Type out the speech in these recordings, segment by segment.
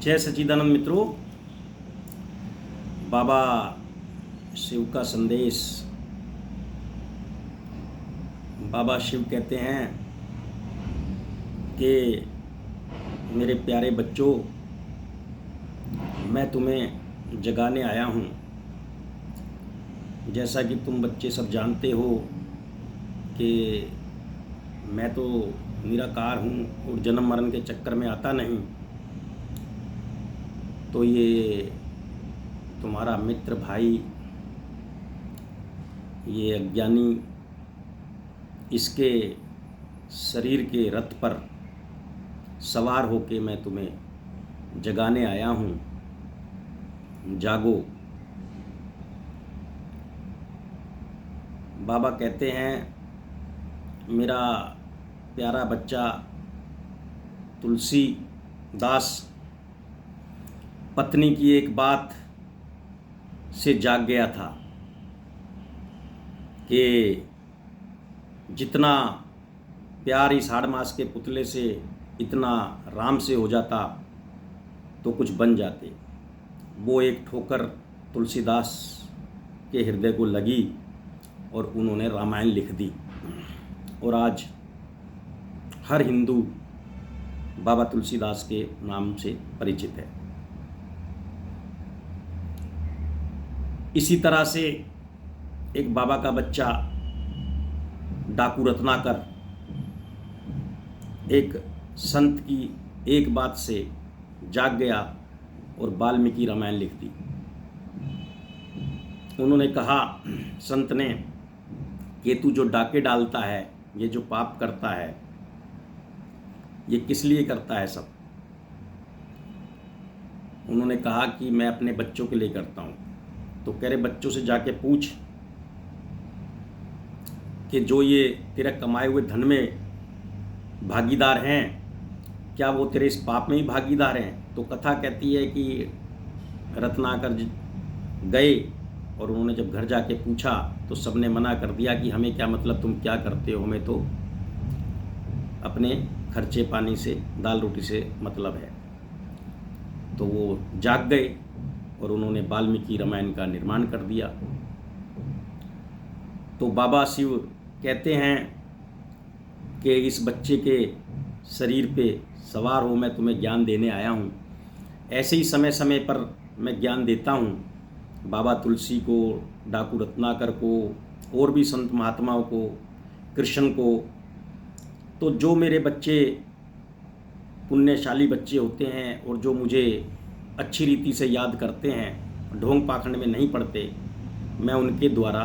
जय सच्चिदानंद मित्रों। बाबा शिव का संदेश। बाबा शिव कहते हैं कि मेरे प्यारे बच्चों, मैं तुम्हें जगाने आया हूँ। जैसा कि तुम बच्चे सब जानते हो कि मैं तो निराकार हूँ और जन्म मरण के चक्कर में आता नहीं। तो ये तुम्हारा मित्र भाई, ये अज्ञानी, इसके शरीर के रथ पर सवार होके मैं तुम्हें जगाने आया हूँ। जागो। बाबा कहते हैं, मेरा प्यारा बच्चा तुलसी दास पत्नी की एक बात से जाग गया था कि जितना प्यार इस हाड़ मास के पुतले से इतना राम से हो जाता तो कुछ बन जाते। वो एक ठोकर तुलसीदास के हृदय को लगी और उन्होंने रामायण लिख दी। और आज हर हिंदू बाबा तुलसीदास के नाम से परिचित है। इसी तरह से एक बाबा का बच्चा डाकू रत्नाकर एक संत की एक बात से जाग गया और वाल्मीकि रामायण लिख दी। उन्होंने कहा, संत ने, कि तू जो डाके डालता है, ये जो पाप करता है, ये किस लिए करता है सब? उन्होंने कहा कि मैं अपने बच्चों के लिए करता हूँ। तो कह रहे, बच्चों से जाके पूछ कि जो ये तेरे कमाए हुए धन में भागीदार हैं, क्या वो तेरे इस पाप में ही भागीदार हैं? तो कथा कहती है कि रत्नाकर गए और उन्होंने जब घर जाके पूछा तो सबने मना कर दिया कि हमें क्या मतलब, तुम क्या करते हो, हमें तो अपने खर्चे पानी से, दाल रोटी से मतलब है। तो वो जाग गए और उन्होंने वाल्मीकि रामायण का निर्माण कर दिया। तो बाबा शिव कहते हैं कि इस बच्चे के शरीर पे सवार हो, मैं तुम्हें ज्ञान देने आया हूँ। ऐसे ही समय समय पर मैं ज्ञान देता हूँ। बाबा तुलसी को, डाकू रत्नाकर को, और भी संत महात्माओं को, कृष्ण को। तो जो मेरे बच्चे पुण्यशाली बच्चे होते हैं और जो मुझे अच्छी रीति से याद करते हैं, ढोंग पाखंड में नहीं पड़ते, मैं उनके द्वारा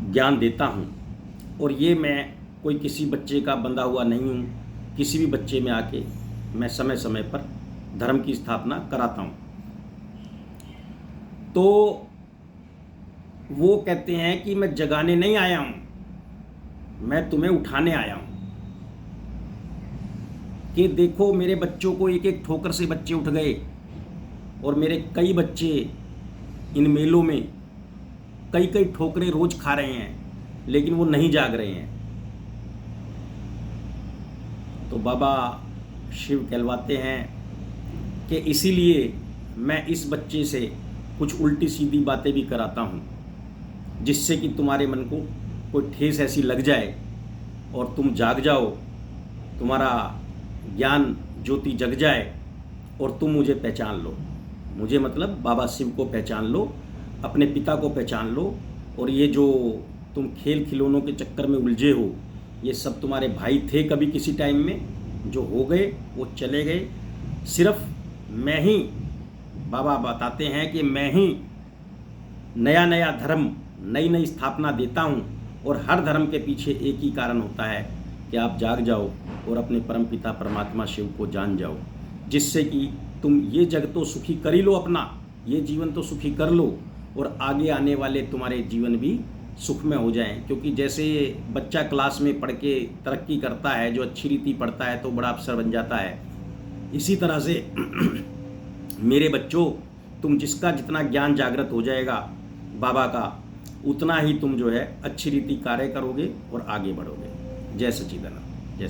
ज्ञान देता हूँ। और ये मैं कोई किसी बच्चे का बंधा हुआ नहीं हूँ। किसी भी बच्चे में आके मैं समय समय पर धर्म की स्थापना कराता हूँ। तो वो कहते हैं कि मैं जगाने नहीं आया हूँ, मैं तुम्हें उठाने आया हूँ। कि देखो, मेरे बच्चों को एक एक ठोकर से बच्चे उठ गए और मेरे कई बच्चे इन मेलों में कई कई ठोकरें रोज खा रहे हैं, लेकिन वो नहीं जाग रहे हैं। तो बाबा शिव कहलवाते हैं कि इसीलिए मैं इस बच्चे से कुछ उल्टी सीधी बातें भी कराता हूँ, जिससे कि तुम्हारे मन को कोई ठेस ऐसी लग जाए और तुम जाग जाओ, तुम्हारा ज्ञान ज्योति जग जाए और तुम मुझे पहचान लो। मुझे मतलब बाबा शिव को पहचान लो, अपने पिता को पहचान लो। और ये जो तुम खेल खिलौनों के चक्कर में उलझे हो, ये सब तुम्हारे भाई थे कभी किसी टाइम में, जो हो गए वो चले गए। सिर्फ मैं ही, बाबा बताते हैं कि मैं ही नया नया धर्म, नई नई स्थापना देता हूँ। और हर धर्म के पीछे एक ही कारण होता है कि आप जाग जाओ और अपने परम पिता परमात्मा शिव को जान जाओ, जिससे कि तुम ये जग तो सुखी कर ही लो, अपना ये जीवन तो सुखी कर लो और आगे आने वाले तुम्हारे जीवन भी सुखमय हो जाएं। क्योंकि जैसे बच्चा क्लास में पढ़ के तरक्की करता है, जो अच्छी रीति पढ़ता है तो बड़ा अफसर बन जाता है, इसी तरह से मेरे बच्चों, तुम जिसका जितना ज्ञान जागृत हो जाएगा बाबा का, उतना ही तुम जो है अच्छी रीति कार्य करोगे और आगे बढ़ोगे। जय सच्चिदानंद। जय